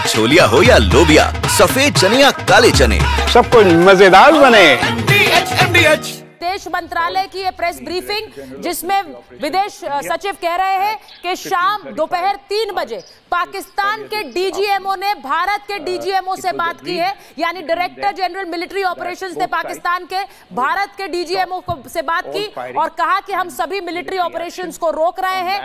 छोलिया हो या लोबिया, सफेद चने या काले चने, सब कुछ मजेदार बने। विदेश मंत्रालय की ये प्रेस ब्रीफिंग जिसमें विदेश सचिव कह रहे हैं कि शाम दोपहर 3 बजे पाकिस्तान के डीजीएमओ ने भारत के डीजीएमओ से बात की है, यानी डायरेक्टर जनरल मिलिट्री ऑपरेशंस ने पाकिस्तान के भारत के डीजीएमओ से बात की और कहा कि हम सभी मिलिट्री ऑपरेशंस को रोक रहे हैं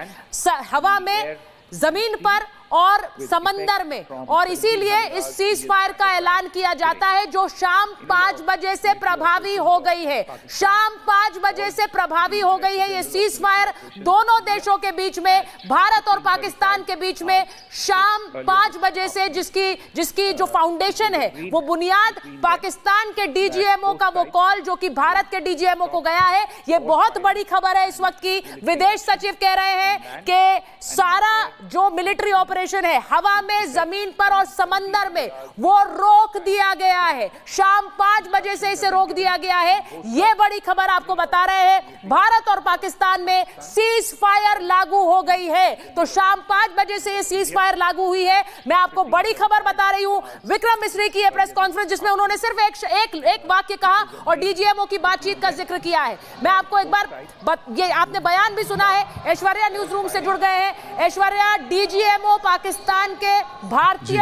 हवा में, जमीन पर और समंदर में, और इसीलिए इस सीज फायर का ऐलान किया जाता है जो शाम 5 बजे से प्रभावी हो गई है। शाम 5 बजे से प्रभावी हो गई है ये सीज फायर दोनों देशों के बीच में, भारत और पाकिस्तान के बीच में शाम 5 बजे से, जिसकी जो फाउंडेशन है वो बुनियाद पाकिस्तान के डीजीएमओ का वो कॉल जो कि भारत के डीजीएमओ को गया है। ये बहुत बड़ी खबर है इस वक्त की। विदेश सचिव कह रहे हैं कि सारा जो मिलिट्री ऑपरेशन है हवा में, जमीन पर और समंदर में, वो रोक दिया गया है। शाम 5 बजे से इसे रोक दिया गया है। यह बड़ी खबर आपको बता रहे हैं। भारत और पाकिस्तान में सीज फायर लागू हो गई है। तो शाम 5 बजे से यह सीज फायर लागू हुई है। मैं आपको बड़ी खबर बता रही हूं। विक्रम मिस्री की यह प्रेस कॉन्फ्रेंस जिसमें उन्होंने सिर्फ एक वाक्य कहा और डीजीएमओ की बातचीत का जिक्र किया है। मैं आपको एक बार ये आपने बयान भी सुना है। ऐश्वर्या न्यूज रूम से जुड़ गए हैं। ऐश्वर्या, डीजीएमओ पाकिस्तान के भारतीय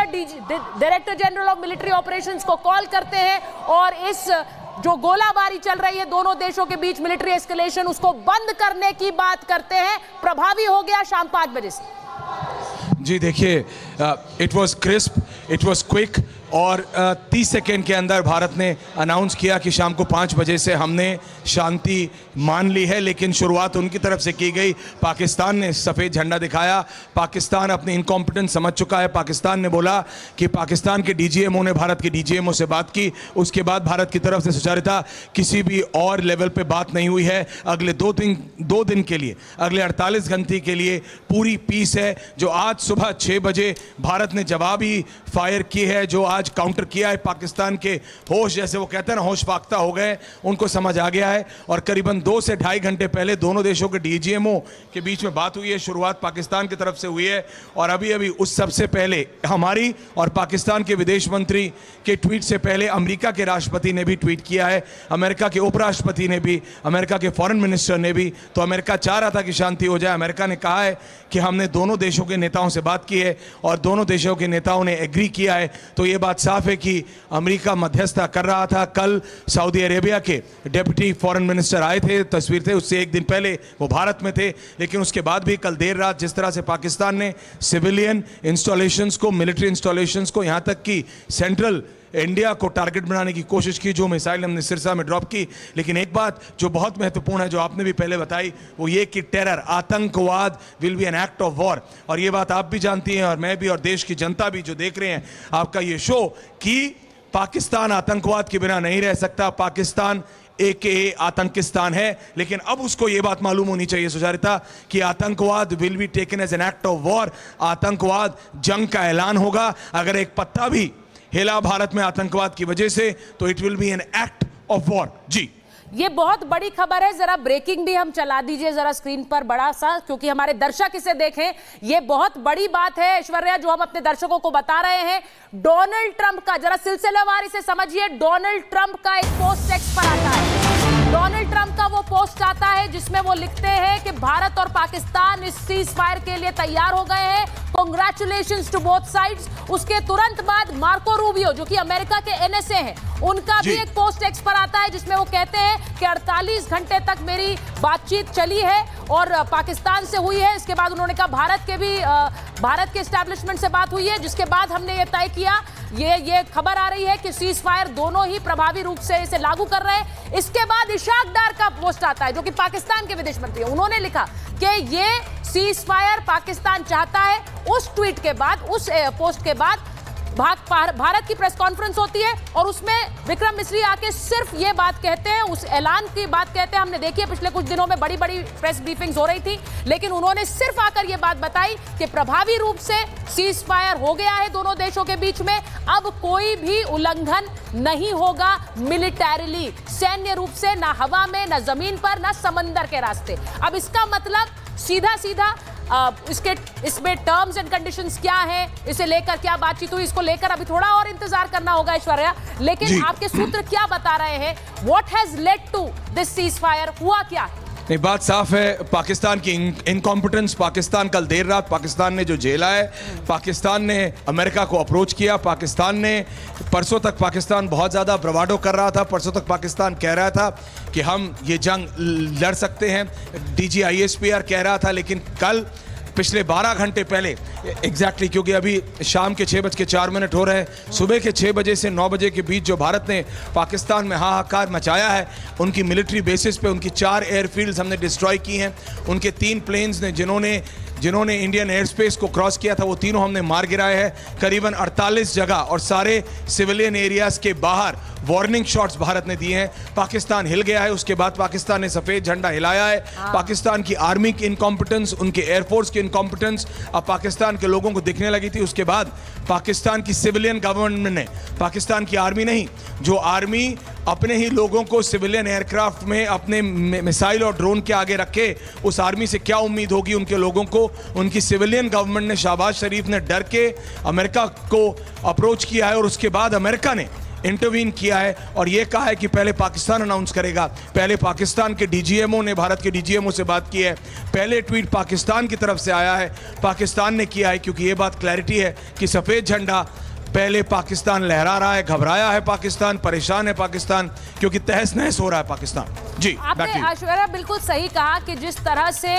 director general of military operations को कॉल करते हैं और इस जो गोलाबारी चल रही है दोनों देशों के बीच, मिलिट्री एस्केलेशन, उसको बंद करने की बात करते हैं। प्रभावी हो गया शाम 5 बजे से। जी देखिए, it was crisp, it was quick और 30 सेकेंड के अंदर भारत ने अनाउंस किया कि शाम को 5 बजे से हमने शांति मान ली है। लेकिन शुरुआत उनकी तरफ से की गई। पाकिस्तान ने सफ़ेद झंडा दिखाया। पाकिस्तान अपनी इनकॉम्पिटेंस समझ चुका है। पाकिस्तान ने बोला कि पाकिस्तान के डीजीएमओ ने भारत के डीजीएमओ से बात की। उसके बाद भारत की तरफ से सुचारिता किसी भी और लेवल पे बात नहीं हुई है। अगले 2 दिन के लिए, अगले 48 घंटे के लिए पूरी पीस है। जो आज सुबह 6 बजे भारत ने जवाबी फायर की है, जो आज काउंटर किया है, पाकिस्तान के होश, जैसे वो कहते हैं ना, होश फाख्ता हो गए, उनको समझ आ गया है। और करीबन 2 से ढाई घंटे पहले दोनों देशों के डीजीएमओ के बीच में बात हुई है। शुरुआत पाकिस्तान की तरफ से हुई है और अभी अभी उस सबसे पहले हमारी और पाकिस्तान के विदेश मंत्री के ट्वीट से पहले अमेरिका के राष्ट्रपति ने भी ट्वीट किया है, अमेरिका के उपराष्ट्रपति ने भी, अमेरिका के फॉरेन मिनिस्टर ने भी। तो अमेरिका चाह रहा था कि शांति हो जाए। अमेरिका ने कहा है कि हमने दोनों देशों के नेताओं से बात की है और दोनों देशों के नेताओं ने एग्री किया है। तो ये बात साफ है कि अमेरिका मध्यस्थता कर रहा था। कल सऊदी अरेबिया के डिप्टी फॉरेन मिनिस्टर आए थे, तस्वीर थे, उससे एक दिन पहले वो भारत में थे। लेकिन उसके बाद भी कल देर रात जिस तरह से पाकिस्तान ने सिविलियन इंस्टॉलेशंस को, मिलिट्री इंस्टॉलेशंस को, यहाँ तक कि सेंट्रल इंडिया को टारगेट बनाने की कोशिश की, जो मिसाइल हमने सिरसा में ड्रॉप की। लेकिन एक बात जो बहुत महत्वपूर्ण है, जो आपने भी पहले बताई, वो ये कि टेरर, आतंकवाद will be an act of war. और ये बात आप भी जानती हैं और मैं भी और देश की जनता भी जो देख रहे हैं आपका ये शो, कि पाकिस्तान आतंकवाद के बिना नहीं रह सकता। पाकिस्तान AKA आतंकिस्तान है। लेकिन अब उसको ये बात मालूम होनी चाहिए सुचारिता कि आतंकवाद will be taken as an act of war. आतंकवाद जंग का ऐलान होगा। अगर एक पत्ता भी हिला भारत में आतंकवाद की वजह से तो it will be an act of war. जी, ये बहुत बड़ी खबर है। जरा ब्रेकिंग भी हम चला दीजिए जरा स्क्रीन पर बड़ा सा, क्योंकि हमारे दर्शक इसे देखें। ये बहुत बड़ी बात है ऐश्वर्या जो हम अपने दर्शकों को बता रहे हैं। डोनाल्ड ट्रंप का, जरा सिलसिलेवार इसे समझिए। डोनाल्ड ट्रंप का एक पोस्ट टेक्स्ट पर आता है। डोनाल्ड ट्रंप का वो पोस्ट आता है जिसमें वो लिखते हैं कि भारत और पाकिस्तान इस सीज फायर के लिए तैयार हो गए हैं। Congratulations to both sides. उसके तुरंत बाद मार्को रूबियो जो कि अमेरिका के NSA हैं, उनका भी एक पोस्ट टेक्स्ट पर आता है जिसमें वो कहते हैं कि 48 घंटे तक मेरी बातचीत चली है और पाकिस्तान से हुई है। इसके बाद उन्होंने कहा भारत के एस्टैब्लिशमेंट से बात हुई है, जिसके बाद हमने ये तय किया। ये खबर आ रही है कि सीज फायर दोनों ही प्रभावी रूप से इसे लागू कर रहे हैं। इसके बाद इशाक डार का पोस्ट आता है जो कि पाकिस्तान के विदेश मंत्री हैं। उन्होंने लिखा कि ये सीज फायर पाकिस्तान चाहता है। उस ट्वीट के बाद, उस पोस्ट के बाद भारत की प्रेस कॉन्फ्रेंस होती है और उसमें विक्रम मिस्री आके सिर्फ ये बात कहते हैं, उस ऐलान की बात कहते हैं। हमने देखी है पिछले कुछ दिनों में बड़ी बड़ी प्रेस ब्रीफिंग्स हो रही थी, लेकिन उन्होंने सिर्फ आकर ये बात बताई कि प्रभावी रूप से सीज फायर हो गया है दोनों देशों के बीच में। अब कोई भी उल्लंघन नहीं होगा मिलिटरीली, सैन्य रूप से, ना हवा में, ना जमीन पर, ना समंदर के रास्ते। अब इसका मतलब सीधा सीधा इसमें टर्म्स एंड कंडीशंस क्या हैं, इसे लेकर क्या बातचीत हुई, इसको लेकर अभी थोड़ा और इंतजार करना होगा ऐश्वर्या, लेकिन आपके सूत्र क्या बता रहे हैं? What has led to this ceasefire? हुआ क्या है? नहीं, बात साफ है, पाकिस्तान की इनकॉम्पिटेंस। पाकिस्तान कल देर रात पाकिस्तान ने जो झेला है, पाकिस्तान ने अमेरिका को अप्रोच किया, पाकिस्तान ने परसों तक पाकिस्तान बहुत ज़्यादा ब्रवाडो कर रहा था, परसों तक पाकिस्तान कह रहा था कि हम ये जंग लड़ सकते हैं, DG ISPR कह रहा था, लेकिन कल पिछले 12 घंटे पहले एग्जैक्टली, क्योंकि अभी शाम के 6:04 हो रहे हैं, सुबह के 6 बजे से 9 बजे के बीच जो भारत ने पाकिस्तान में हाहाकार मचाया है, उनकी मिलिट्री बेसिस पे उनकी 4 एयरफील्ड्स हमने डिस्ट्रॉय की हैं, उनके 3 प्लेन्स ने जिन्होंने इंडियन एयर स्पेस को क्रॉस किया था, वो तीनों हमने मार गिराए हैं। करीबन 48 जगह और सारे सिविलियन एरियाज के बाहर वार्निंग शॉट्स भारत ने दिए हैं। पाकिस्तान हिल गया है, उसके बाद पाकिस्तान ने सफेद झंडा हिलाया है। पाकिस्तान की आर्मी की इनकॉम्पिटेंस, उनके एयरफोर्स की इनकॉम्पिटेंस अब पाकिस्तान के लोगों को दिखने लगी थी। उसके बाद पाकिस्तान की सिविलियन गवर्नमेंट ने, पाकिस्तान की आर्मी नहीं, जो आर्मी अपने ही लोगों को सिविलियन एयरक्राफ्ट में अपने मिसाइल और ड्रोन के आगे रखे, उस आर्मी से क्या उम्मीद होगी उनके लोगों को? उनकी सिविलियन गवर्नमेंट ने, शहबाज शरीफ ने डर के अमेरिका को अप्रोच किया है और उसके बाद अमेरिका ने इंटरवीन किया है और यह कहा है कि पहले पाकिस्तान अनाउंस करेगा। पहले पाकिस्तान के DGMO ने भारत के DGMO से बात की है, पहले ट्वीट पाकिस्तान की तरफ से आया है, पाकिस्तान ने किया है, क्योंकि यह बात क्लैरिटी है कि सफ़ेद झंडा पहले पाकिस्तान लहरा रहा है, घबराया है पाकिस्तान, परेशान है पाकिस्तान, क्योंकि तहस नहस हो रहा है पाकिस्तान। जी, आपने ऐश्वर्या बिल्कुल सही कहा कि जिस तरह से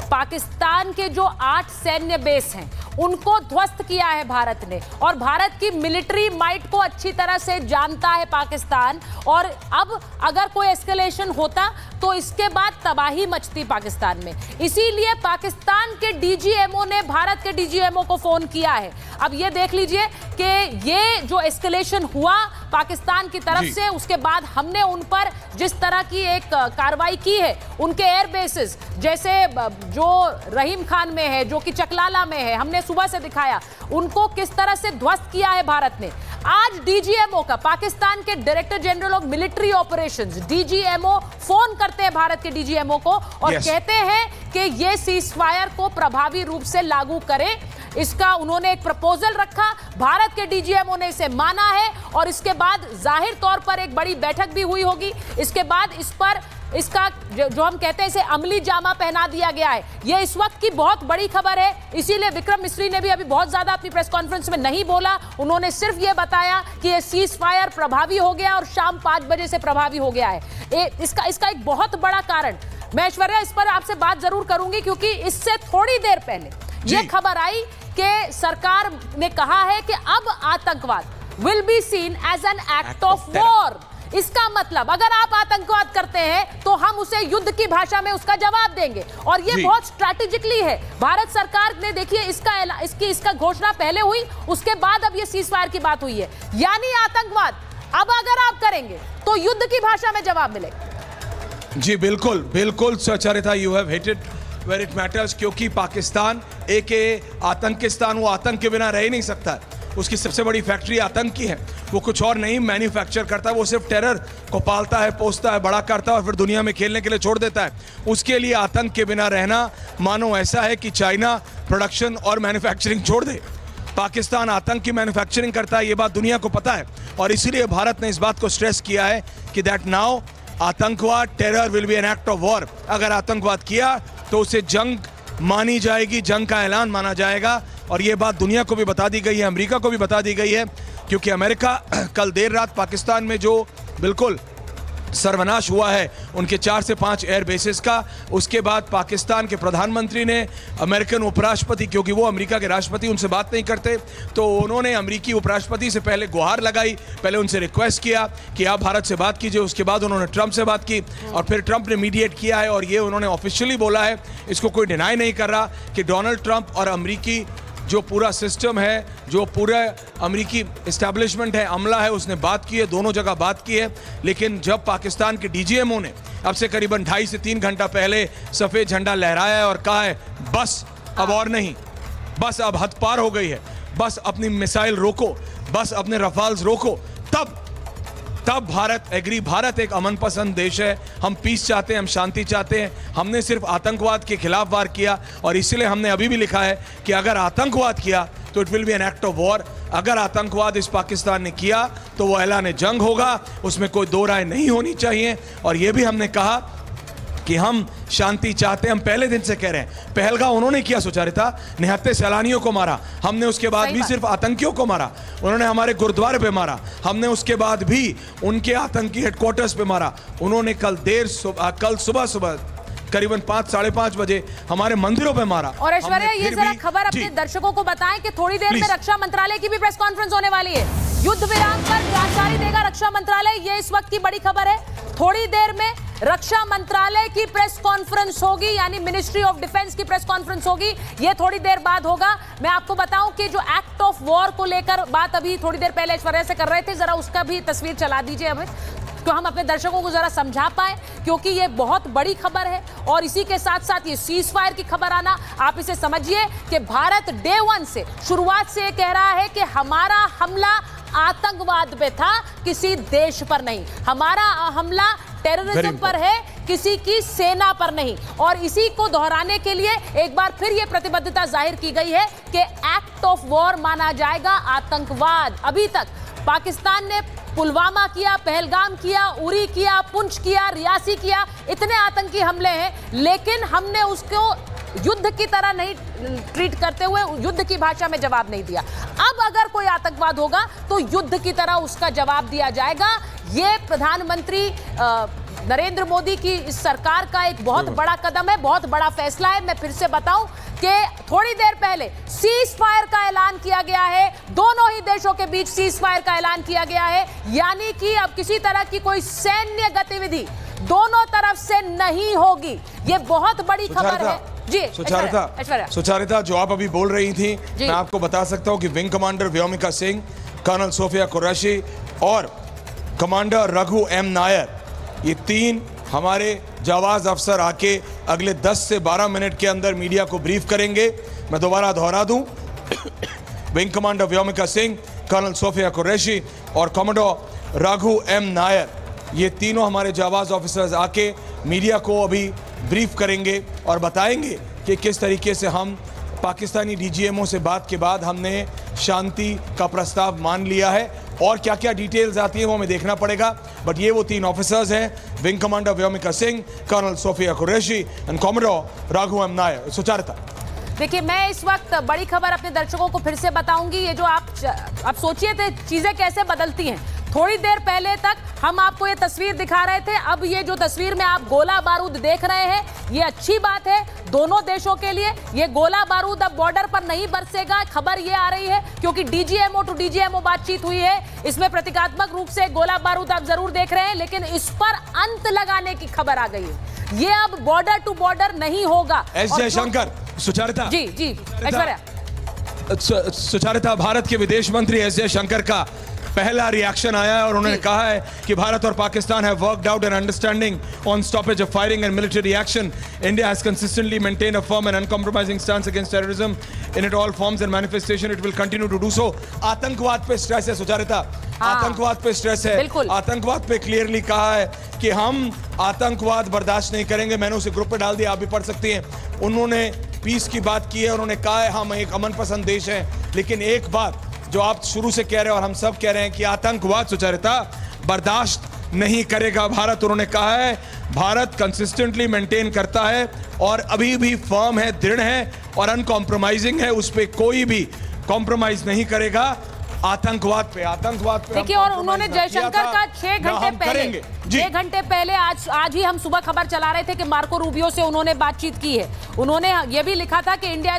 पाकिस्तान के जो 8 सैन्य बेस हैं उनको ध्वस्त किया है भारत ने, और भारत की मिलिट्री माइट को अच्छी तरह से जानता है पाकिस्तान, और अब अगर कोई एस्केलेशन होता तो इसके बाद तबाही मचती पाकिस्तान में। इसीलिए पाकिस्तान के DGMO ने भारत के DGMO को फोन किया है। अब ये देख लीजिए कि ये जो एस्केलेशन हुआ पाकिस्तान की तरफ से, उसके बाद हमने उन पर जिस तरह की एक कार्रवाई की है, उनके एयर बेसिस जैसे जो रहीम खान में है, जो कि चकलाला में है, हमने सुबह से दिखाया, उनको किस तरह से ध्वस्त किया है भारत ने। आज DGMO का, पाकिस्तान के director general of military operations DGMO phone करते हैं भारत के DGMO को और कहते हैं कि ये सीजफायर को प्रभावी रूप से लागू करें। इसका उन्होंने एक प्रपोजल रखा, भारत के DGMO ने इसे माना है और इसके बाद जाहिर तौर पर एक बड़ी बैठक भी हुई होगी। इसके बाद इस पर इसका जो हम कहते हैं इसे अमली जामा पहना दिया गया है। ये इस वक्त की बहुत बड़ी खबर है, इसीलिए विक्रम मिस्री ने भी अभी बहुत ज्यादा अपनी प्रेस कॉन्फ्रेंस में नहीं बोला। उन्होंने सिर्फ ये बताया कि ये सीज फायर प्रभावी हो गया और शाम 5 बजे से प्रभावी हो गया है। इसका एक बहुत बड़ा कारण, मैं ऐश्वर्या इस पर आपसे बात जरूर करूंगी, क्योंकि इससे थोड़ी देर पहले ये खबर आई कि सरकार ने कहा है कि अब आतंकवाद will be seen as an act of war. इसका मतलब अगर आप आतंकवाद करते हैं तो हम उसे युद्ध की भाषा में उसका जवाब देंगे, और ये बहुत स्ट्रैटेजिकली है। भारत सरकार ने, देखिए, इसका घोषणा पहले हुई, उसके बाद अब ये सीजफायर की बात हुई है, यानी आतंकवाद अब अगर आप करेंगे तो युद्ध की भाषा में जवाब मिलेगा। जी बिल्कुल बिल्कुल Sucharita, you have hit it where it matters, क्योंकि पाकिस्तान एक आतंकिस्तान, वो आतंक के बिना रह ही नहीं सकता। उसकी सबसे बड़ी फैक्ट्री आतंक की है, वो कुछ और नहीं मैन्युफैक्चर करता है, वो सिर्फ टेरर को पालता है, पोसता है, बड़ा करता है और फिर दुनिया में खेलने के लिए छोड़ देता है। उसके लिए आतंक के बिना रहना मानो ऐसा है कि चाइना प्रोडक्शन और मैन्युफैक्चरिंग छोड़ दे। पाकिस्तान आतंक की मैन्युफैक्चरिंग करता है, ये बात दुनिया को पता है, और इसीलिए भारत ने इस बात को स्ट्रेस किया है कि दैट नाउ आतंकवाद, terror will be an act of war. अगर आतंकवाद किया तो उसे जंग मानी जाएगी, जंग का ऐलान माना जाएगा, और ये बात दुनिया को भी बता दी गई है, अमेरिका को भी बता दी गई है, क्योंकि अमेरिका कल देर रात पाकिस्तान में जो बिल्कुल सर्वनाश हुआ है उनके 4 से 5 एयर बेसिस का, उसके बाद पाकिस्तान के प्रधानमंत्री ने अमेरिकन उपराष्ट्रपति, क्योंकि वो अमेरिका के राष्ट्रपति उनसे बात नहीं करते, तो उन्होंने अमेरिकी उपराष्ट्रपति से पहले गुहार लगाई, पहले उनसे रिक्वेस्ट किया कि आप भारत से बात कीजिए। उसके बाद उन्होंने ट्रंप से बात की और फिर ट्रंप ने मीडिएट किया है, और ये उन्होंने ऑफिशियली बोला है, इसको कोई डिनाई नहीं कर रहा कि डोनाल्ड ट्रंप और अमेरिकी जो पूरा सिस्टम है, जो पूरा अमेरिकी इस्टेब्लिशमेंट है, अमला है, उसने बात की है, दोनों जगह बात की है। लेकिन जब पाकिस्तान के DGMO ने अब से करीबन 2.5 से 3 घंटा पहले सफ़ेद झंडा लहराया है और कहा है बस अब और नहीं, बस अब हद पार हो गई है, बस अपनी मिसाइल रोको, बस अपने रफाल्स रोको, तब तब भारत एग्री। भारत एक अमन पसंद देश है, हम पीस चाहते हैं, हम शांति चाहते हैं। हमने सिर्फ आतंकवाद के खिलाफ वार किया और इसलिए हमने अभी भी लिखा है कि अगर आतंकवाद किया तो it will be an act of war. अगर आतंकवाद इस पाकिस्तान ने किया तो वो ऐलान जंग होगा, उसमें कोई दो राय नहीं होनी चाहिए। और ये भी हमने कहा कि हम शांति चाहते हैं। हम पहले दिन से कह रहे हैं, पहलगाम उन्होंने किया सुचारिता, 79 सैलानियों को मारा, हमने उसके बाद भी सिर्फ आतंकियों को मारा। उन्होंने हमारे गुरुद्वारे पे मारा, हमने उसके बाद भी उनके आतंकी हेडक्वार्टर्स पे मारा। उन्होंने कल सुबह करीबन 5 साढ़े 5 बजे हमारे मंदिरों पे मारा। और ऐश्वर्या, ये जरा खबर अपने दर्शकों को बताएं कि थोड़ी देर में रक्षा मंत्रालय की भी प्रेस कॉन्फ्रेंस होने वाली है। युद्ध विराम पर जानकारी देगा रक्षा मंत्रालय, ये इस वक्त की बड़ी खबर है। थोड़ी देर में रक्षा मंत्रालय की प्रेस कॉन्फ्रेंस होगी, यानी मिनिस्ट्री ऑफ डिफेंस की प्रेस कॉन्फ्रेंस होगी, ये थोड़ी देर बाद होगा। मैं आपको बताऊं कि जो एक्ट ऑफ वॉर को लेकर बात अभी थोड़ी देर पहले ऐश्वर्या से कर रहे थे, जरा उसका भी तस्वीर चला दीजिए हमें, तो हम अपने दर्शकों को जरा समझा पाए, क्योंकि ये बहुत बड़ी खबर है। और इसी के साथ साथ ये सीज फायर की खबर आना, आप इसे समझिए कि भारत डे 1 से, शुरुआत से कह रहा है कि हमारा हमला आतंकवाद पे था, किसी देश पर नहीं। हमारा हमला टेररिज्म पर है, किसी की सेना पर नहीं। और इसी को दोहराने के लिए एक बार फिर यह प्रतिबद्धता जाहिर की गई है कि एक्ट ऑफ वॉर माना जाएगा आतंकवाद। अभी तक पाकिस्तान ने पुलवामा किया, पहलगाम किया, उरी किया, पुंछ किया, रियासी किया, इतने आतंकी हमले हैं, लेकिन हमने उसको युद्ध की तरह नहीं ट्रीट करते हुए युद्ध की भाषा में जवाब नहीं दिया। अब अगर कोई आतंकवाद होगा तो युद्ध की तरह उसका जवाब दिया जाएगा। ये प्रधानमंत्री नरेंद्र मोदी की इस सरकार का एक बहुत बड़ा कदम है, बहुत बड़ा फैसला है। मैं फिर से बताऊं कि थोड़ी देर पहले सीज फायर का ऐलान किया गया है, दोनों ही देशों के बीच सीज फायर का ऐलान किया गया है, यानी कि अब किसी तरह की कोई सैन्य गतिविधि दोनों तरफ से नहीं होगी। ये बहुत बड़ी खबर है जी। सुचारिता, जो आप अभी बोल रही थी, मैं आपको बता सकता हूं कि wing commander Vyomika Singh, colonel Sofia Qureshi और कमांडर रघु एम नायर, ये 3 हमारे जाबाज अफसर आके अगले 10 से 12 मिनट के अंदर मीडिया को ब्रीफ करेंगे। मैं दोबारा दोहरा दूं, wing commander Vyomika Singh, colonel Sofia Qureshi और कमांडर रघु एम नायर, ये तीनों हमारे जाबाज ऑफिसर्स आके मीडिया को अभी ब्रीफ करेंगे और बताएंगे कि किस तरीके से हम पाकिस्तानी डीजीएमओ से बात के बाद हमने शांति का प्रस्ताव मान लिया है, और क्या क्या डिटेल्स आती है वो हमें देखना पड़ेगा। बट ये वो 3 ऑफिसर्स हैं, wing commander Vyomika Singh, colonel Sofia Qureshi and commodore Raghu M Nair. Sucharita, देखिए, मैं इस वक्त बड़ी खबर अपने दर्शकों को फिर से बताऊंगी। ये जो आप सोचिए थे चीजें कैसे बदलती हैं। थोड़ी देर पहले तक हम आपको ये तस्वीर दिखा रहे थे, अब ये जो तस्वीर में आप गोला बारूद देख रहे हैं, ये अच्छी बात है दोनों देशों के लिए। ये गोला बारूद अब बॉर्डर पर नहीं बरसेगा, खबर ये आ रही है, क्योंकि डीजीएमओ टू डीजीएमओ बातचीत हुई है। इसमें प्रतीकात्मक रूप से गोला बारूद आप जरूर देख रहे हैं, लेकिन इस पर अंत लगाने की खबर आ गई है। ये अब बॉर्डर टू बॉर्डर नहीं होगा। एस जयशंकर, सुचारिता जी ऐश्वर्या, सुचारिता, भारत के विदेश मंत्री एस जयशंकर का पहला रिएक्शन आया है और उन्होंने कहा है कि भारत और Pakistan have worked out an understanding on stoppage of firing and military action. India has consistently maintained a firm and uncompromising stance against terrorism in it all forms and manifestation. It will continue to do so. आतंकवाद पे stress है सुचारिता, आतंकवाद पे stress है, आतंकवाद पे clearly कहा है कि हम आतंकवाद बर्दाश्त नहीं करेंगे। मैंने उसे ग्रुप पे डाल दिया, आप भी पढ़ सकती हैं। उन्होंने पीस की बात की है, उन्होंने कहा है हम एक अमन पसंद देश हैं, लेकिन एक बात जो आप शुरू से कह रहे हैं और हम सब कह रहे हैं कि आतंकवाद सुचारिता बर्दाश्त नहीं करेगा भारत। उन्होंने कहा है भारत कंसिस्टेंटली मेंटेन करता है और अभी भी फर्म है, दृढ़ है और अनकॉम्प्रोमाइजिंग है, उस पर कोई भी कॉम्प्रोमाइज नहीं करेगा आतंकवाद पे। देखिए, और उन्होंने जयशंकर का 6 घंटे पहले आज ही हम सुबह खबर चला रहे थे कि मार्को रूबियो से उन्होंने बातचीत की है। उन्होंने ये भी लिखा था कि India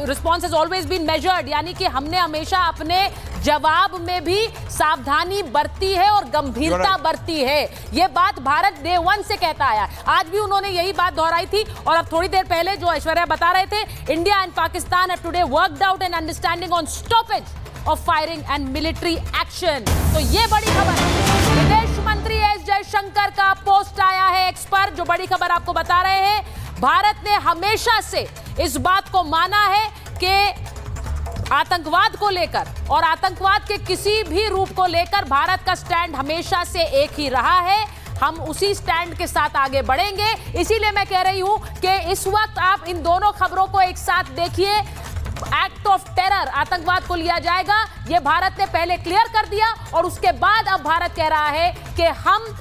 response has always been measured, यानी कि हमने हमेशा अपने जवाब में भी सावधानी बरती है और गंभीरता बरती है। ये बात भारत डे 1 से कहता आया, आज भी उन्होंने यही बात दोहराई थी। और अब थोड़ी देर पहले जो ऐश्वर्या बता रहे थे, India and Pakistan have today worked out an understanding on stoppage of firing and military action. तो ये बड़ी खबर है। विदेश मंत्री एस जयशंकर का पोस्ट आया है एक्स पर, जो बड़ी खबर आपको बता रहे हैं। भारत ने हमेशा से इस बात को माना है कि आतंकवाद को लेकर और आतंकवाद के किसी भी रूप को लेकर भारत का स्टैंड हमेशा से एक ही रहा है। हम उसी स्टैंड के साथ आगे बढ़ेंगे। इसीलिए मैं कह रही हूं कि इस वक्त आप इन दोनों खबरों को एक साथ देखिए। एक्ट ऑफ टेरर आतंकवाद को लिया जाएगा, यह भारत ने पहले क्लियर कर दिया और उसके बाद अब भारत कह रहा है कि हम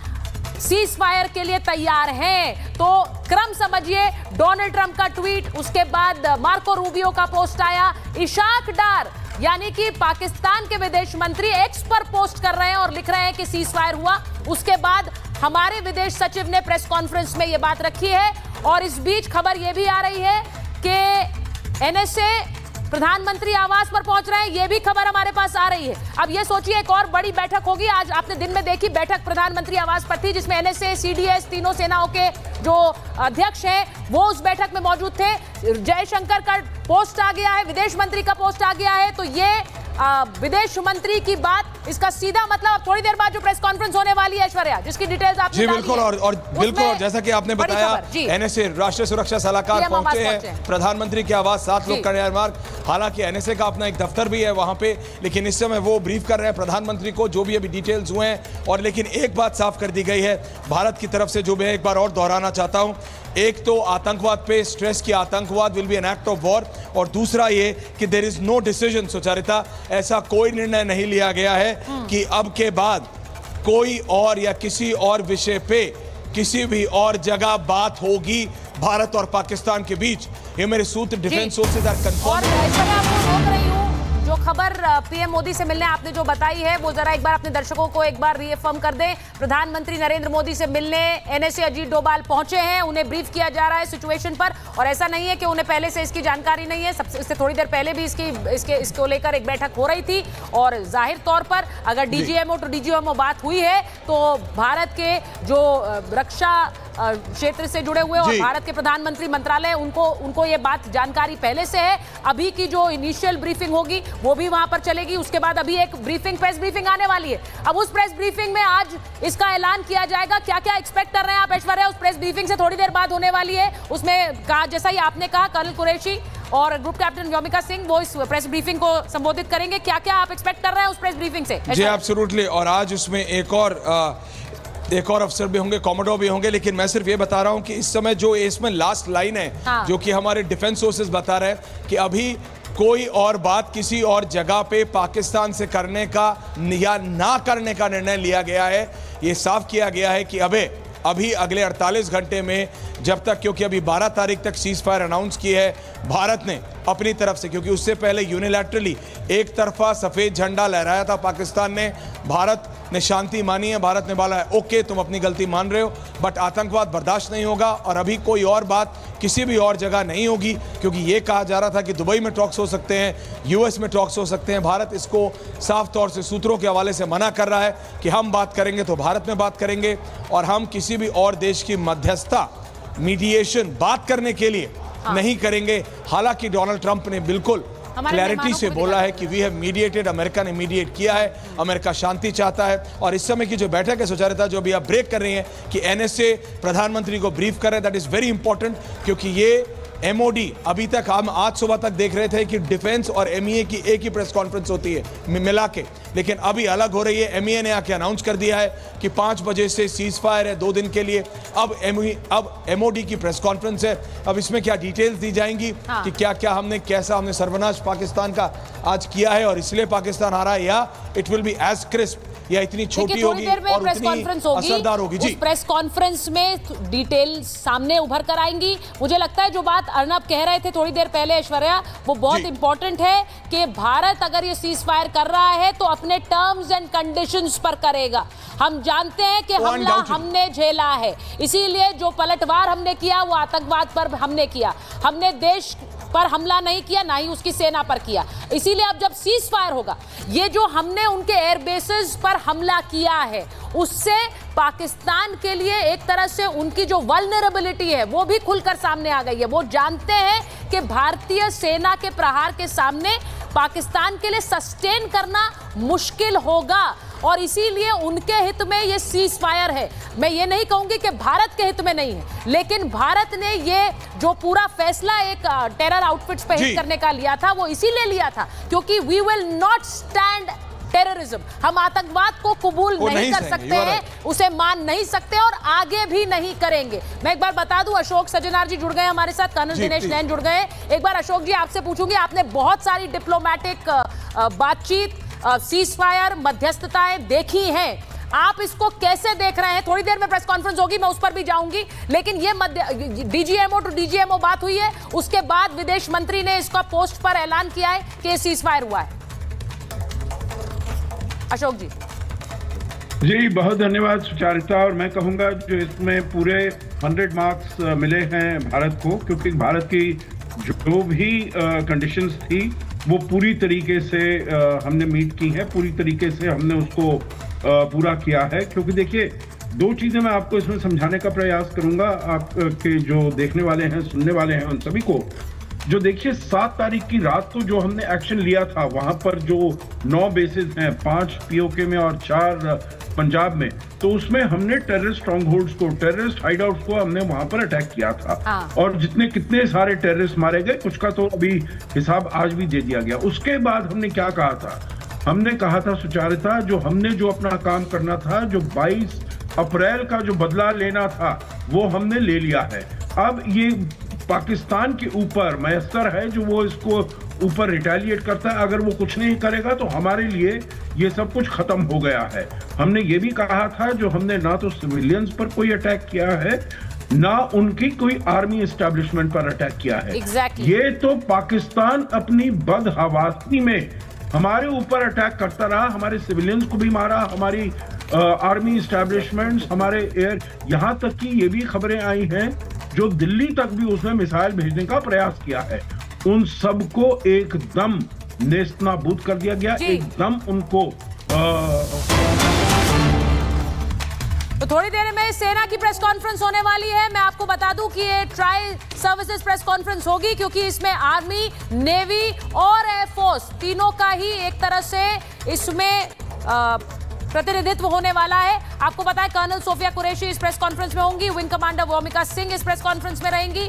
सीज फायर के लिए तैयार हैं। तो क्रम समझिए, डोनाल्ड ट्रंप का ट्वीट, उसके बाद मार्को रूबियो का पोस्ट आया, इशाक डार यानी कि पाकिस्तान के विदेश मंत्री एक्स पर पोस्ट कर रहे हैं और लिख रहे हैं कि सीज फायर हुआ। उसके बाद हमारे विदेश सचिव ने प्रेस कॉन्फ्रेंस में यह बात रखी है और इस बीच खबर यह भी आ रही है कि एनएसए प्रधानमंत्री आवास पर पहुंच रहे हैं, यह भी खबर हमारे पास आ रही है। अब यह सोचिए एक और बड़ी बैठक होगी। आज आपने दिन में देखी बैठक प्रधानमंत्री आवास पर थी जिसमें एनएसए, सीडीएस, तीनों सेनाओं के जो अध्यक्ष हैं वो उस बैठक में मौजूद थे। जयशंकर का पोस्ट आ गया है, विदेश मंत्री का पोस्ट आ गया है। तो ये विदेश मंत्री की बात, इसका सीधा मतलब अब थोड़ी देर बाद जो प्रेस कॉन्फ्रेंस होने वाली है ऐश्वर्या, जिसकी डिटेल्स आपने जी बिल्कुल और बिल्कुल जैसा कि आपने बताया, एनएसए राष्ट्रीय सुरक्षा सलाहकार पहुंचे हैं प्रधानमंत्री के आवास, 7 लोग कर मार्ग। हालांकि एनएसए का अपना एक दफ्तर भी है वहां पे, लेकिन इस समय वो ब्रीफ कर रहे हैं प्रधानमंत्री को जो भी अभी डिटेल्स हुए हैं। और लेकिन एक बात साफ कर दी गई है भारत की तरफ से, जो मैं एक बार और दोहराना चाहता हूं। एक तो आतंकवाद पे स्ट्रेस किया, आतंकवाद will be an act of war, और दूसरा ये कि there is no decision, Sucharita, ऐसा कोई निर्णय नहीं लिया गया है कि अब के बाद कोई और या किसी और विषय पे किसी भी और जगह बात होगी भारत और पाकिस्तान के बीच। ये मेरे सूत्र डिफेंस सोर्सेज आर कंफर्म। जो खबर पीएम मोदी से मिलने आपने जो बताई है वो जरा एक बार अपने दर्शकों को एक बार रीअफर्म कर दें। प्रधानमंत्री नरेंद्र मोदी से मिलने एनएसए अजीत डोभाल पहुंचे हैं, उन्हें ब्रीफ किया जा रहा है सिचुएशन पर, और ऐसा नहीं है कि उन्हें पहले से इसकी जानकारी नहीं है। सबसे इससे थोड़ी देर पहले भी इसको लेकर एक बैठक हो रही थी और जाहिर तौर पर अगर डीजीएमओ टू डीजीएमओ बात हुई है तो भारत के जो रक्षा क्षेत्र से जुड़े हुए और भारत के प्रधानमंत्री मंत्रालय, उनको ये बात जानकारी पहले से है। अभी की जो इनिशियल ब्रीफिंग होगी वो भी वहां पर चलेगी। उसके बाद अभी एक ब्रीफिंग, प्रेस ब्रीफिंग आने वाली है। अब उस प्रेस ब्रीफिंग में आज इसका ऐलान किया जाएगा। क्या क्या एक्सपेक्ट कर रहे हैं आप ऐश्वर्या? उस प्रेस ब्रीफिंग से थोड़ी देर बाद होने वाली है। उसमें कहा, जैसा ही आपने कहा, कर्नल कुरैशी और ग्रुप कैप्टन व्योमिका सिंह वो इस प्रेस ब्रीफिंग को संबोधित करेंगे। क्या क्या आप एक्सपेक्ट कर रहे हैं उस प्रेस ब्रीफिंग से? जी एब्सोल्युटली, और आज उसमें एक और अफसर भी होंगे, कॉमोडोर भी होंगे। लेकिन मैं सिर्फ ये बता रहा हूं कि इस समय जो इसमें लास्ट लाइन है, जो कि हमारे डिफेंस सोर्सेज बता रहे हैं कि अभी कोई और बात किसी और जगह पे पाकिस्तान से करने का या ना करने का निर्णय लिया गया है। ये साफ किया गया है कि अभी अगले 48 घंटे में, जब तक, क्योंकि अभी 12 तारीख तक सीज फायर अनाउंस की है भारत ने अपनी तरफ से, क्योंकि उससे पहले यूनिलैटरली एक तरफा सफेद झंडा लहराया था पाकिस्तान ने, भारत ने शांति मानी है, भारत ने बोला है ओके तुम अपनी गलती मान रहे हो, बट आतंकवाद बर्दाश्त नहीं होगा और अभी कोई और बात किसी भी और जगह नहीं होगी, क्योंकि ये कहा जा रहा था कि दुबई में टॉक्स हो सकते हैं, यूएस में टॉक्स हो सकते हैं। भारत इसको साफ तौर से सूत्रों के हवाले से मना कर रहा है कि हम बात करेंगे तो भारत में बात करेंगे और हम किसी भी और देश की मध्यस्थता, मीडिएशन बात करने के लिए नहीं करेंगे। हालांकि डोनाल्ड ट्रंप ने बिल्कुल क्लैरिटी से बोला है कि वी हैव मीडिएटेड, अमेरिका ने मीडिएट किया है, अमेरिका शांति चाहता है। और इस समय की जो बैठक है सुचारिता, जो भी आप ब्रेक कर रही हैं कि एनएसए प्रधानमंत्री को ब्रीफ कर रहे हैं, दैट इज वेरी इंपॉर्टेंट, क्योंकि ये एमओडी, अभी तक हम आज सुबह तक देख रहे थे कि डिफेंस और एमईए की एक ही प्रेस कॉन्फ्रेंस होती है मिला के, लेकिन अभी अलग हो रही है। एमईए ने आके अनाउंस कर दिया है कि 5 बजे से सीज फायर है 2 दिन के लिए। अब एमओडी की प्रेस कॉन्फ्रेंस है। अब इसमें क्या डिटेल्स दी जाएंगी कि क्या क्या हमने सर्वनाश पाकिस्तान का आज किया है और इसलिए पाकिस्तान हारा है, या it will be as crisp, या इतनी छोटी होगी और प्रेस कॉन्फ्रेंस होगी, असरदार होगी। जी, प्रेस कॉन्फ्रेंस में डिटेल्स सामने उभर कर आएंगी। मुझे लगता है जो बात अर्नब कह रहे थे थोड़ी देर पहले ऐश्वर्या, वो बहुत इंपॉर्टेंट है कि भारत अगर ये सीज फायर कर रहा है तो अपने टर्म्स एंड कंडीशंस पर करेगा। हम जानते हैं कि हमला हमने झेला है, इसीलिए जो पलटवार हमने किया वो आतंकवाद पर हमने किया। हमने देश पर हमला नहीं किया, ना ही उसकी सेना पर किया। इसीलिए अब जब सीज फायर होगा, ये जो हमने उनके एयरबेसेस पर हमला किया है, उससे पाकिस्तान के लिए एक तरह से उनकी जो वल्नरेबिलिटी है वो भी खुलकर सामने आ गई है। वो जानते हैं कि भारतीय सेना के प्रहार के सामने पाकिस्तान के लिए सस्टेन करना मुश्किल होगा और इसीलिए उनके हित में ये सीज फायर है। मैं ये नहीं कहूंगी कि भारत के हित में नहीं है, लेकिन भारत ने ये जो पूरा फैसला एक टेरर आउटफिट्स पे हिट करने का लिया था, वो इसीलिए लिया था क्योंकि we will not stand terrorism. हम आतंकवाद को कबूल नहीं कर सकते हैं, उसे मान नहीं सकते और आगे भी नहीं करेंगे। मैं एक बार बता दूं, अशोक सज्जनार जी जुड़ गए हमारे साथ, कर्नल दिनेश नैन जुड़ गए। एक बार अशोक जी आपसे पूछूंगी, आपने बहुत सारी डिप्लोमेटिक बातचीत, सीज फायर, मध्यस्थताएं देखी हैं, आप इसको कैसे देख रहे हैं? थोड़ी देर में प्रेस कॉन्फ्रेंस होगी, मैं उस पर भी जाऊंगी, लेकिन ये डीजीएमओ टू डीजीएमओ बात हुई है, उसके बाद विदेश मंत्री ने इसका पोस्ट पर ऐलान किया है कि सीज फायर हुआ है। अशोक जी बहुत धन्यवाद सुचारिता। और मैं कहूंगा जो इसमें पूरे 100 मार्क्स मिले हैं भारत को, क्योंकि भारत की जो भी कंडीशंस थी वो पूरी तरीके से हमने मीट की है, पूरी तरीके से हमने उसको पूरा किया है। क्योंकि देखिए, दो चीजें मैं आपको इसमें समझाने का प्रयास करूंगा, आपके जो देखने वाले हैं, सुनने वाले हैं, उन सभी को। जो देखिए 7 तारीख की रात को जो हमने एक्शन लिया था, वहां पर जो 9 बेसेस हैं, 5 पीओके में और 4 पंजाब में, तो उसमें हमने टेररिस्ट स्ट्रॉन्ग होल्ड्स को, टेररिस्ट हाइडआउट्स को हमने वहां पर अटैक किया था। और जितने कितने सारे टेररिस्ट मारे गए, कुछ का तो अभी हिसाब आज भी दे दिया गया। उसके बाद हमने क्या कहा था? हमने कहा था सुचारिता, जो हमने जो अपना काम करना था, जो 22 अप्रैल का जो बदला लेना था, वो हमने ले लिया है। अब ये पाकिस्तान के ऊपर मैसर है जो वो इसको ऊपर रिटेलिएट करता है। अगर वो कुछ नहीं करेगा तो हमारे लिए ये सब कुछ खत्म हो गया है। हमने ये भी कहा था, जो हमने ना तो सिविलियंस पर कोई अटैक किया है, ना उनकी कोई आर्मी एस्टेब्लिशमेंट पर अटैक किया है। ये तो पाकिस्तान अपनी बदहवासी में हमारे ऊपर अटैक करता रहा, हमारे सिविलियंस को भी मारा, हमारी आर्मी एस्टेब्लिशमेंट्स, हमारे एयर, यहां तक कि ये भी खबरें आई हैं जो दिल्ली तक भी उसने मिसाइल भेजने का प्रयास किया है। उन सबको एकदम नेस्तनाबूद कर दिया गया, एकदम उनको तो थोड़ी देर में सेना की प्रेस कॉन्फ्रेंस होने वाली है। मैं आपको बता दूं कि ये ट्राई सर्विसेज प्रेस कॉन्फ्रेंस होगी, क्योंकि इसमें आर्मी, नेवी और एयरफोर्स तीनों का ही एक तरह से इसमें प्रतिनिधित्व होने वाला है। आपको पता है कर्नल सोफिया कुरैशी इस प्रेस कॉन्फ्रेंस में होंगी, विंग कमांडर वोमिका सिंह इस प्रेस कॉन्फ्रेंस में रहेंगी।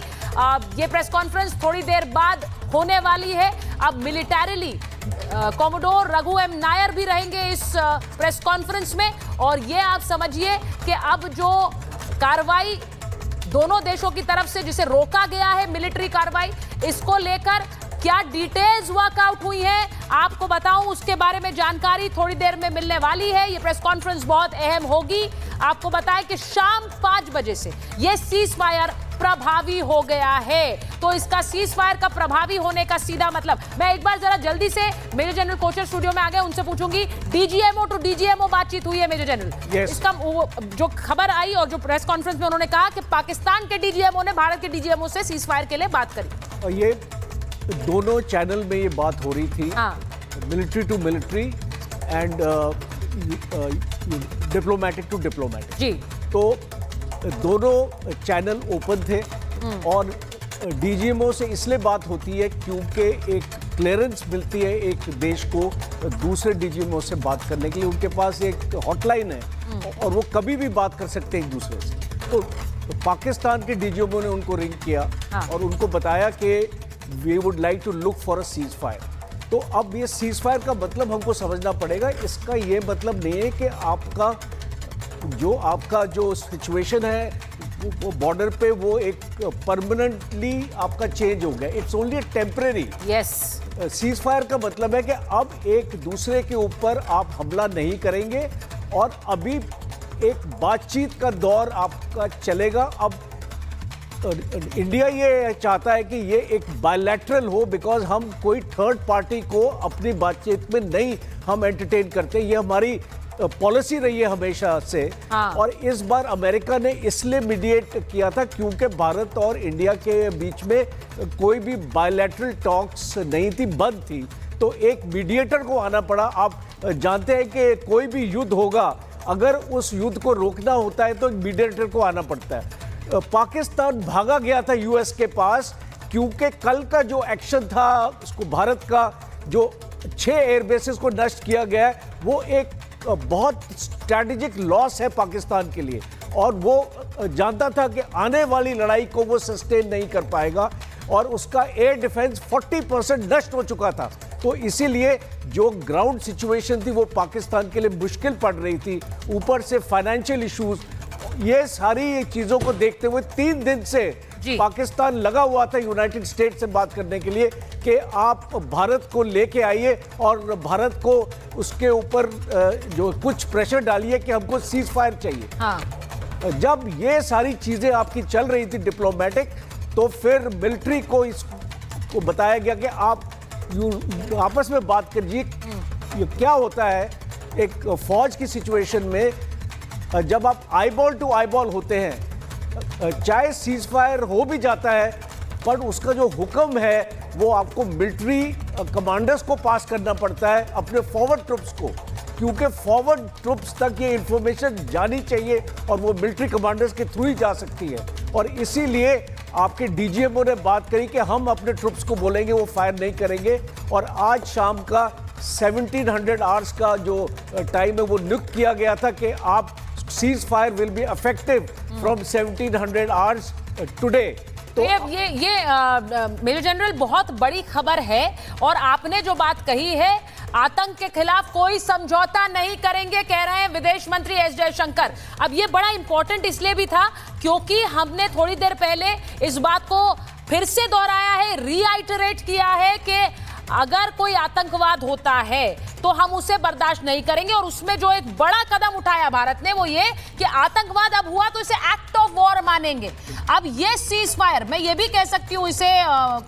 ये प्रेस कॉन्फ्रेंस थोड़ी देर बाद होने वाली है। अब militarily commodore Raghu M Nair भी रहेंगे इस प्रेस कॉन्फ्रेंस में। और ये आप समझिए कि अब जो कार्रवाई दोनों देशों की तरफ से जिसे रोका गया है, मिलिट्री कार्रवाई, इसको लेकर क्या डिटेल्स वर्कआउट हुई है, आपको बताऊं, उसके बारे में जानकारी थोड़ी देर में मिलने वाली है। ये प्रेस कॉन्फ्रेंस बहुत अहम होगी। आपको बताएं कि शाम 5 बजे से ये सीज फायर प्रभावी हो गया है। तो इसका सीज फायर का प्रभावी होने का सीधा मतलब, मैं एक बार जरा जल्दी से मेजर जनरल कोचर स्टूडियो में आ गए, उनसे पूछूंगी, डीजीएमओ टू डीजीएमओ बातचीत हुई है मेजर जनरल? इसका जो खबर आई और जो प्रेस कॉन्फ्रेंस में उन्होंने कहा कि पाकिस्तान के डीजीएमओ ने भारत के डीजीएमओ से सीज फायर के लिए बात करी। और ये दोनों चैनल में ये बात हो रही थी, military to military and diplomatic to diplomatic जी। तो दोनों चैनल ओपन थे और डीजीएमओ से इसलिए बात होती है क्योंकि एक क्लियरेंस मिलती है एक देश को दूसरे डीजीएमओ से बात करने के लिए। उनके पास एक हॉटलाइन है और वो कभी भी बात कर सकते हैं एक दूसरे से। तो पाकिस्तान के डीजीएमओ ने उनको रिंग किया और उनको बताया कि we would like to look for a ceasefire. तो अब ये सीज फायर का मतलब हमको समझना पड़ेगा। इसका ये मतलब नहीं है कि आपका जो सिचुएशन है वो बॉर्डर पे वो एक परमानेंटली आपका चेंज हो गया। It's only temporary. Yes, cease fire का मतलब है कि अब एक दूसरे के ऊपर आप हमला नहीं करेंगे और अभी एक बातचीत का दौर आपका चलेगा। अब इंडिया ये चाहता है कि ये एक बायलैटरल हो, बिकॉज हम कोई थर्ड पार्टी को अपनी बातचीत में नहीं हम एंटरटेन करते। ये हमारी पॉलिसी रही है हमेशा से। और इस बार अमेरिका ने इसलिए मीडिएट किया था क्योंकि भारत और इंडिया के बीच में कोई भी बायलैटरल टॉक्स नहीं थी, बंद थी। तो एक मीडिएटर को आना पड़ा। आप जानते हैं कि कोई भी युद्ध होगा, अगर उस युद्ध को रोकना होता है तो मीडिएटर को आना पड़ता है। पाकिस्तान भागा गया था यूएस के पास क्योंकि कल का जो एक्शन था उसको, भारत का जो 6 एयरबेसेस को नष्ट किया गया, वो एक बहुत स्ट्रैटेजिक लॉस है पाकिस्तान के लिए, और वो जानता था कि आने वाली लड़ाई को वो सस्टेन नहीं कर पाएगा, और उसका एयर डिफेंस 40% नष्ट हो चुका था। तो इसीलिए जो ग्राउंड सिचुएशन थी वो पाकिस्तान के लिए मुश्किल पड़ रही थी। ऊपर से फाइनेंशियल इश्यूज, ये सारी चीज़ों को देखते हुए 3 दिन से पाकिस्तान लगा हुआ था यूनाइटेड स्टेट्स से बात करने के लिए कि आप भारत को लेके आइए और भारत को उसके ऊपर जो कुछ प्रेशर डालिए कि हमको सीज फायर चाहिए। हाँ। जब ये सारी चीज़ें आपकी चल रही थी डिप्लोमेटिक, तो फिर मिलिट्री को इसको बताया गया कि आप आपस में बात कीजिए। ये क्या होता है एक फौज की सिचुएशन में, जब आप आईबॉल टू आईबॉल होते हैं, चाहे सीज फायर हो भी जाता है, पर उसका जो हुक्म है वो आपको मिलिट्री कमांडर्स को पास करना पड़ता है, अपने फॉरवर्ड ट्रुप्स को, क्योंकि फॉरवर्ड ट्रुप्स तक ये इंफॉर्मेशन जानी चाहिए और वो मिलिट्री कमांडर्स के थ्रू ही जा सकती है। और इसीलिए आपके डीजीएमओ ने बात करी कि हम अपने ट्रुप्स को बोलेंगे वो फायर नहीं करेंगे, और आज शाम का 1700 आवर्स का जो टाइम है वो नियुक्त किया गया था कि आप cease fire will be effective from 1700 hours today. तो ये मेजर जनरल बहुत बड़ी खबर है, और आपने जो बात कही है आतंक के खिलाफ कोई समझौता नहीं करेंगे, कह रहे हैं विदेश मंत्री एस जयशंकर। अब ये बड़ा इंपॉर्टेंट इसलिए भी था क्योंकि हमने थोड़ी देर पहले इस बात को फिर से दोहराया है, रीआइटरेट किया है कि अगर कोई आतंकवाद होता है तो हम उसे बर्दाश्त नहीं करेंगे। और उसमें जो एक बड़ा कदम उठाया भारत ने वो ये कि आतंकवाद अब हुआ तो इसे एक्ट ऑफ वॉर मानेंगे। अब ये सीज फायर, मैं ये भी कह सकती हूँ इसे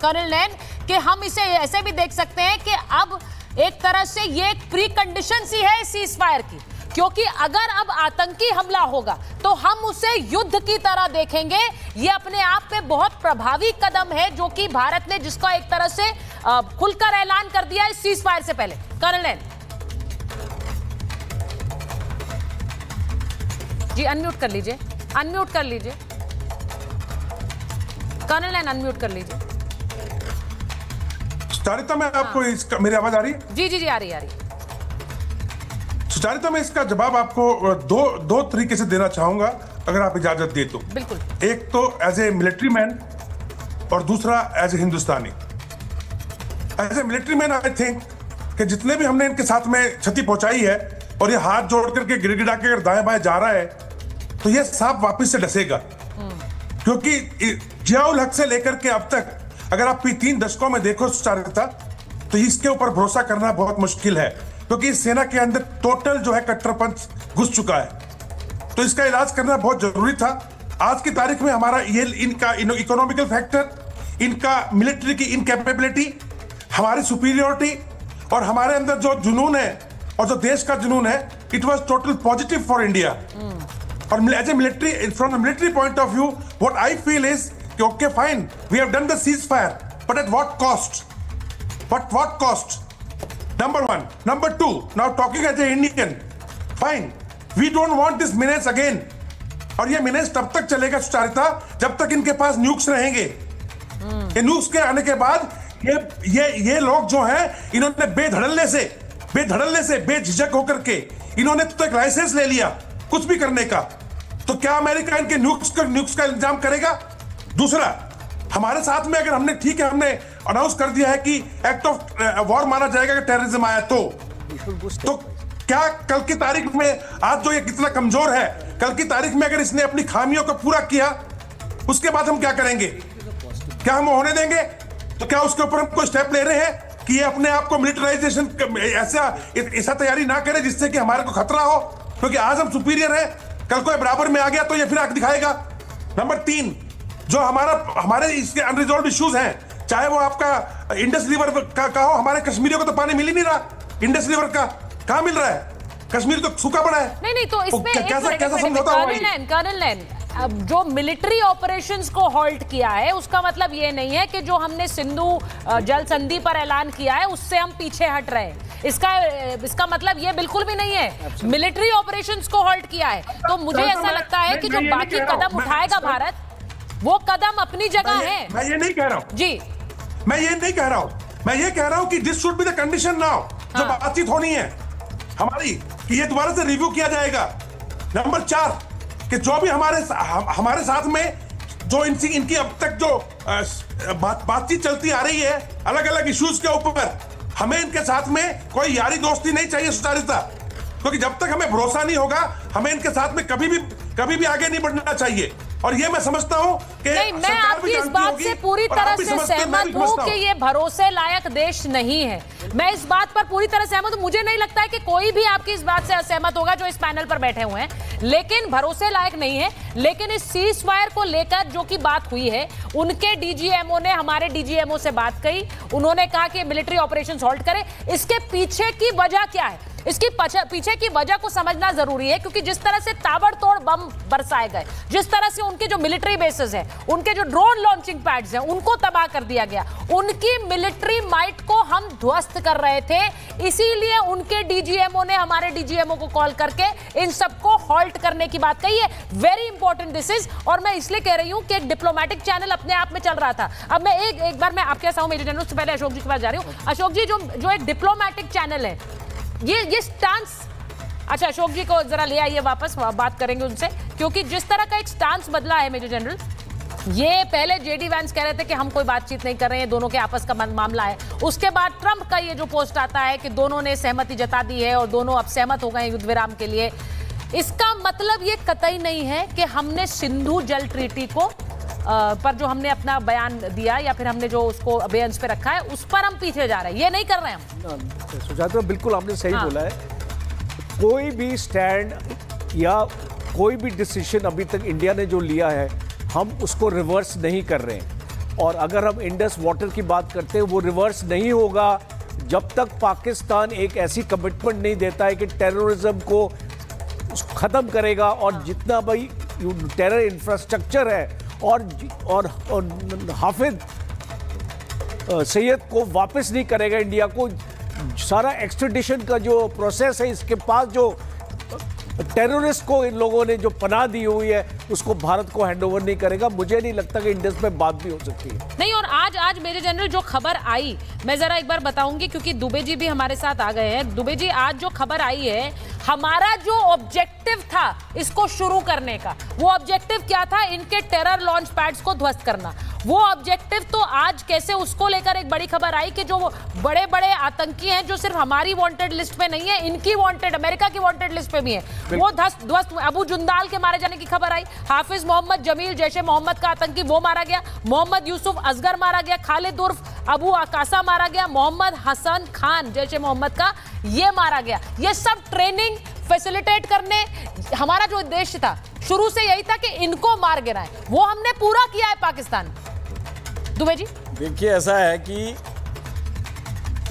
कर्नल नैन, कि हम इसे ऐसे भी देख सकते हैं कि अब एक तरह से ये एक प्री कंडीशन सी है सीज फायर की, क्योंकि अगर अब आतंकी हमला होगा तो हम उसे युद्ध की तरह देखेंगे। ये अपने आप में बहुत प्रभावी कदम है जो कि भारत ने, जिसका एक तरह से खुलकर ऐलान कर दिया है सीज फायर से पहले। कर्नल नैन जी, अनम्यूट कर लीजिए, अनम्यूट कर लीजिए कर्नल नैन, अनम्यूट कर लीजिए। सुचारिता, मैं आपको इसका, मेरी आवाज आ रही है? जी जी जी, आ रही है। सुचारिता, मैं इसका जवाब आपको दो तरीके से देना चाहूंगा, अगर आप इजाजत दे तो। बिल्कुल। एक तो एज ए मिलिट्री मैन और दूसरा as a Hindustani. As a military man I think कि जितने भी हमने इनके साथ में क्षति पहुंचाई है, और ये हाथ जोड़ करके गिड़गिड़ा के अगर दाएं बाएं जा रहा है, तो ये सांप वापस से डसेगा। क्योंकि जियाउल हक से लेकर के अब तक अगर आप 3 दशकों में देखो सुचारिता, तो इसके ऊपर भरोसा करना बहुत मुश्किल है, क्योंकि इस सेना के अंदर टोटल जो है कट्टरपंथ घुस चुका है। तो इसका इलाज करना बहुत जरूरी था। आज की तारीख में हमारा ये इनका इकोनॉमिकल फैक्टर, इनका मिलिट्री की इनकैपेबिलिटी, हमारी सुपीरियोरिटी और हमारे अंदर जो जुनून है और जो देश का जुनून है, it was total positive for India. और as a military, from the military point of view, what I feel is कि okay fine, we have done the ceasefire, but at what cost? What cost? Number 1. Number 2, now talking as an Indian, fine, we don't want this menace again. और ये menace तब तक चलेगा सुचारिता जब तक इनके पास nukes रहेंगे। ये न्यूक्स के आने के बाद ये लोग जो हैं, इन्होंने बेधड़ल्ले से बेझिझक होकर के इन्होंने तो एक लाइसेंस ले लिया कुछ भी करने का। तो क्या अमेरिका इनके न्यूक्स का इंतजाम करेगा? दूसरा, हमारे साथ में अगर हमने, ठीक है, हमने अनाउंस कर दिया है कि एक्ट ऑफ वॉर माना जाएगा कि टेररिज्म आया, तो क्या कल की तारीख में, आज जो ये कितना कमजोर है, कल की तारीख में अगर इसने अपनी खामियों को पूरा किया, उसके बाद हम क्या करेंगे? क्या हम होने देंगे? तो क्या उसके ऊपर हम कोई स्टेप ले रहे हैं कि ये अपने आप को मिलिटराइजेशन ऐसा तैयारी ना करे जिससे कि हमारे को खतरा हो? क्योंकि आज हम सुपीरियर है, कल को बराबर में आ गया तो ये फिर आग दिखाएगा। नंबर 3, जो हमारे इसके अनरिजॉल्व इश्यूज हैं, चाहे वो आपका इंडस रिवर का हो, हमारे कश्मीरियों को तो पानी मिल ही नहीं रहा। इंडस रिवर का कहां मिल रहा है? कश्मीर तो सूखा पड़ा है। नहीं, तो इसमें कैसा समझौता हुआ? कर्नल नैन, अब जो मिलिट्री ऑपरेशंस को हॉल्ट किया है, उसका मतलब ये नहीं है कि जो हमने सिंधु जल संधि पर ऐलान किया है उससे हम पीछे हट रहे हैं। इसका मतलब ये बिल्कुल भी नहीं है। मिलिट्री ऑपरेशंस को हॉल्ट किया है, तो मुझे ऐसा लगता है कि जो बाकी कदम उठाएगा भारत, वो कदम अपनी जगह है। मैं ये नहीं कह रहा हूं जी, मैं ये नहीं कह रहा हूं, मैं ये कह रहा हूं कि this should be the condition now, जो बातचीत होनी है। हमारी कि ये दोबारा से रिव्यू किया जाएगा। नंबर 4 कि जो भी हमारे साथ में जो इनकी अब तक जो बातचीत चलती आ रही है अलग अलग इश्यूज के ऊपर, हमें इनके साथ में कोई यारी दोस्ती नहीं चाहिए, सुचारिता, क्योंकि जब तक हमें भरोसा नहीं होगा हमें इनके साथ में कभी भी आगे नहीं बढ़ना चाहिए। और ये मैं समझता हूं कि नहीं, मैं आपकी इस बात से पूरी तरह से सहमत हूं कि ये भरोसे लायक देश नहीं है। मैं इस बात पर पूरी तरह सहमत हूं। मुझे नहीं लगता है कि कोई भी आपकी इस बात से असहमत होगा जो इस पैनल पर बैठे हुए हैं, लेकिन भरोसे लायक नहीं है। लेकिन इस सीज फायर को लेकर जो की बात हुई है, उनके डीजीएमओ ने हमारे डीजीएमओ से बात कही, उन्होंने कहा कि मिलिट्री ऑपरेशन हॉल्ट करें। इसके पीछे की वजह क्या है, इसकी पीछे की वजह को समझना जरूरी है, क्योंकि जिस तरह से ताबड़तोड़ बम बरसाए गए, जिस तरह से उनके जो मिलिट्री बेसेस हैं, उनके जो ड्रोन लॉन्चिंग पैड्स हैं, उनको तबाह कर दिया गया, उनकी मिलिट्री माइट को हम ध्वस्त कर रहे थे। इसीलिए उनके डीजीएमओ ने हमारे डीजीएमओ को कॉल करके इन सबको हॉल्ट करने की बात कही है। Very important this is. और मैं इसलिए कह रही हूं कि एक डिप्लोमेटिक चैनल अपने आप में चल रहा था। अब मैं एक बार मैं आपके साथ हूं मेजर जनरल, उससे पहले अशोक जी के पास जा रही हूं। अशोक जी, जो एक डिप्लोमेटिक चैनल है, ये स्टांस, अच्छा अशोक जी को जरा ले आइए वापस, बात करेंगे उनसे, क्योंकि जिस तरह का एक स्टांस बदला है मेजर जनरल, ये पहले जेडी वैंस कह रहे थे कि हम कोई बातचीत नहीं कर रहे हैं, दोनों के आपस का मामला है। उसके बाद ट्रंप का ये जो पोस्ट आता है कि दोनों ने सहमति जता दी है और दोनों अब सहमत हो गए युद्ध विराम के लिए। इसका मतलब ये कतई नहीं है कि हमने सिंधु जल ट्रीटी को पर जो हमने अपना बयान दिया या फिर हमने जो उसको अबेयंस पे रखा है उस पर हम पीछे जा रहे हैं, ये नहीं कर रहे हैं हम। सुजाता, बिल्कुल आपने सही बोला है। कोई भी स्टैंड या कोई भी डिसीजन अभी तक इंडिया ने जो लिया है, हम उसको रिवर्स नहीं कर रहे हैं। और अगर हम इंडस वाटर की बात करते हैं, वो रिवर्स नहीं होगा जब तक पाकिस्तान एक ऐसी कमिटमेंट नहीं देता है कि टेररिज्म को ख़त्म करेगा और जितना भाई टेरर इंफ्रास्ट्रक्चर है और हाफिज सैयद को वापस नहीं करेगा इंडिया को। सारा एक्सट्रेडिशन का जो प्रोसेस है, इसके पास जो टेररिस्ट को इन लोगों ने जो पनाह दी हुई है, उसको भारत को हैंडओवर नहीं करेगा। मुझे नहीं लगता कि इंडस में बात भी हो सकती है। नहीं, और आज मेजर जनरल जो खबर आई, मैं जरा एक बार बताऊंगी, क्योंकि दुबे जी भी हमारे साथ आ गए हैं। दुबे जी, आज जो खबर आई है, हमारा जो ऑब्जेक्टिव था इसको शुरू करने का, वो ऑब्जेक्टिव क्या था? इनके टेरर लॉन्च पैड्स को ध्वस्त करना। वो ऑब्जेक्टिव तो आज कैसे, उसको लेकर एक बड़ी खबर आई कि जो बड़े बड़े आतंकी हैं, जो सिर्फ हमारी वांटेड लिस्ट में नहीं है, इनकी वांटेड, अमेरिका की वांटेड लिस्ट पे भी है, वो ध्वस्त। अबू जुंदाल के मारे जाने की खबर आई, हाफिज मोहम्मद जमील जैशे मोहम्मद का आतंकी, वो मारा गया, मोहम्मद यूसुफ असगर मारा गया, खालिद उर्फ अबू अकासा मारा गया, मोहम्मद हसन खान जैशे मोहम्मद का ये मारा गया। ये सब ट्रेनिंग फैसिलिटेट करने, हमारा जो उद्देश्य था शुरू से यही था कि इनको मार गिराएं, वो हमने पूरा किया है पाकिस्तान। दुबे जी, देखिए, ऐसा है कि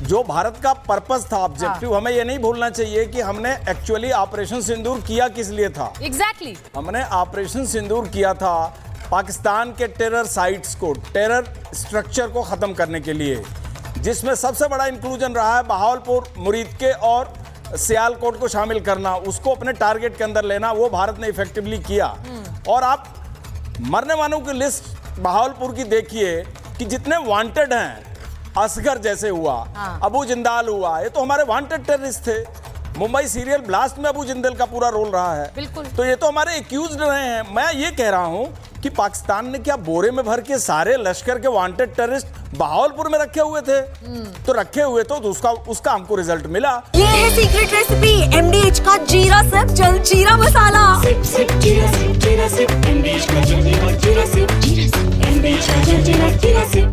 जो भारत का पर्पस था, ऑब्जेक्टिव, हमें ये नहीं भूलना चाहिए कि हमने एक्चुअली ऑपरेशन सिंदूर किया किस लिए था। एग्जैक्टली हमने ऑपरेशन सिंदूर किया था पाकिस्तान के टेरर साइट्स को, टेरर स्ट्रक्चर को खत्म करने के लिए, जिसमें सबसे बड़ा इंक्लूजन रहा है बहावलपुर, मुरीदके और सियालकोट को शामिल करना, उसको अपने टारगेट के अंदर लेना। वो भारत ने इफेक्टिवली किया। और आप मरने वालों की लिस्ट बहावलपुर की देखिए कि जितने वांटेड हैं, असगर जैसे हुआ, अबू जिंदाल हुआ, ये तो हमारे वांटेड टेररिस्ट थे। मुंबई सीरियल ब्लास्ट में अबू जिंदल का पूरा रोल रहा है। बिल्कुल। तो ये तो हमारे एक्यूज्ड रहे हैं। मैं ये कह रहा हूं कि पाकिस्तान ने क्या बोरे में भर के सारे लश्कर के वांटेड टेररिस्ट बहावलपुर में रखे हुए थे? तो रखे हुए तो उसका हमको रिजल्ट मिला। ये है सीक्रेट रेसिपी MDH का जीरा सिर्फ जल जीरा मसाला। जीरा सिर्फ MDH का जल जीरा सिर्फ